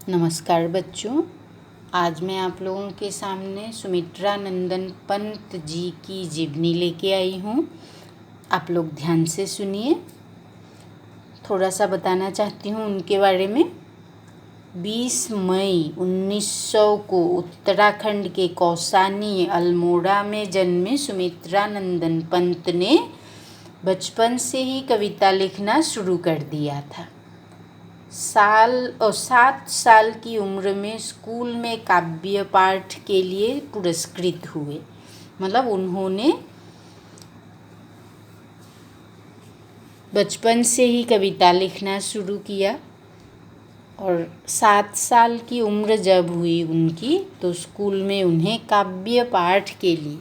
नमस्कार बच्चों, आज मैं आप लोगों के सामने सुमित्रा नंदन पंत जी की जीवनी लेके आई हूँ। आप लोग ध्यान से सुनिए। थोड़ा सा बताना चाहती हूँ उनके बारे में। 20 मई 1900 को उत्तराखंड के कौसानी अल्मोड़ा में जन्मे सुमित्रा नंदन पंत ने बचपन से ही कविता लिखना शुरू कर दिया था। 7 साल की उम्र में स्कूल में काव्य पाठ के लिए पुरस्कृत हुए। मतलब उन्होंने बचपन से ही कविता लिखना शुरू किया और 7 साल की उम्र जब हुई उनकी, तो स्कूल में उन्हें काव्य पाठ के लिए,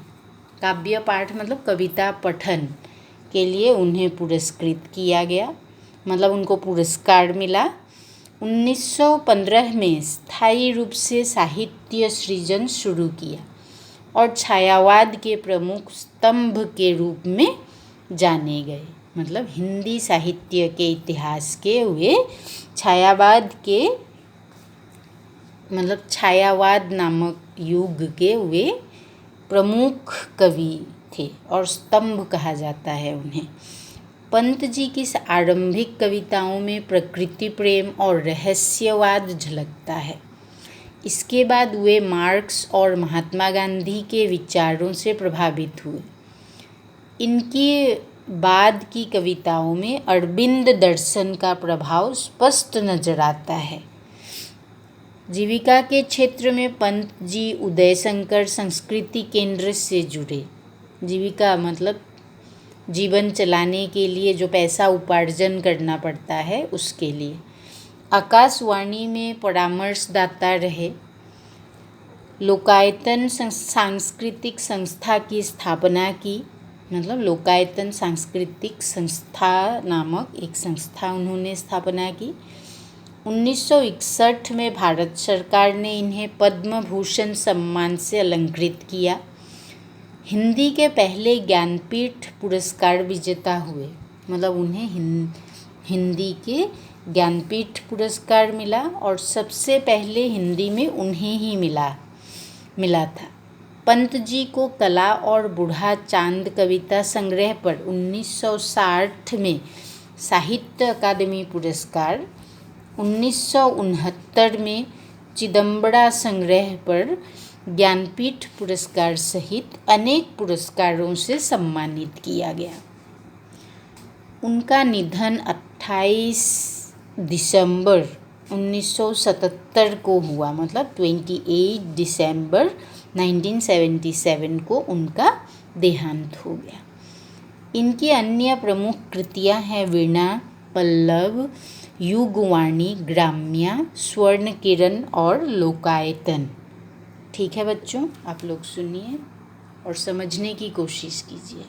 काव्य पाठ मतलब कविता पठन के लिए उन्हें पुरस्कृत किया गया। मतलब उनको पुरस्कार मिला। 1915 में स्थायी रूप से साहित्य सृजन शुरू किया और छायावाद के प्रमुख स्तंभ के रूप में जाने गए। मतलब हिंदी साहित्य के इतिहास के वे छायावाद नामक युग के वे प्रमुख कवि थे और स्तंभ कहा जाता है उन्हें। पंत जी की आरंभिक कविताओं में प्रकृति प्रेम और रहस्यवाद झलकता है। इसके बाद वे मार्क्स और महात्मा गांधी के विचारों से प्रभावित हुए। इनकी बाद की कविताओं में अरविंद दर्शन का प्रभाव स्पष्ट नजर आता है। जीविका के क्षेत्र में पंत जी उदय शंकर संस्कृति केंद्र से जुड़े। जीविका मतलब जीवन चलाने के लिए जो पैसा उपार्जन करना पड़ता है उसके लिए। आकाशवाणी में परामर्शदाता रहे। लोकायतन सांस्कृतिक संस्था की स्थापना की। मतलब लोकायतन सांस्कृतिक संस्था नामक एक संस्था उन्होंने स्थापना की। 1961 में भारत सरकार ने इन्हें पद्म भूषण सम्मान से अलंकृत किया। हिंदी के पहले ज्ञानपीठ पुरस्कार विजेता हुए। मतलब उन्हें हिंदी के ज्ञानपीठ पुरस्कार मिला और सबसे पहले हिंदी में उन्हें ही मिला था। पंत जी को कला और बूढ़ा चांद कविता संग्रह पर 1960 में साहित्य अकादमी पुरस्कार, 1969 में चिदम्बरा संग्रह पर ज्ञानपीठ पुरस्कार सहित अनेक पुरस्कारों से सम्मानित किया गया। उनका निधन 28 दिसंबर 1977 को हुआ। मतलब 28 दिसंबर 1977 को उनका देहांत हो गया। इनकी अन्य प्रमुख कृतियां हैं वीणा, पल्लव, युगवाणी, ग्राम्या, स्वर्ण किरण और लोकायतन। ठीक है बच्चों, आप लोग सुनिए और समझने की कोशिश कीजिए।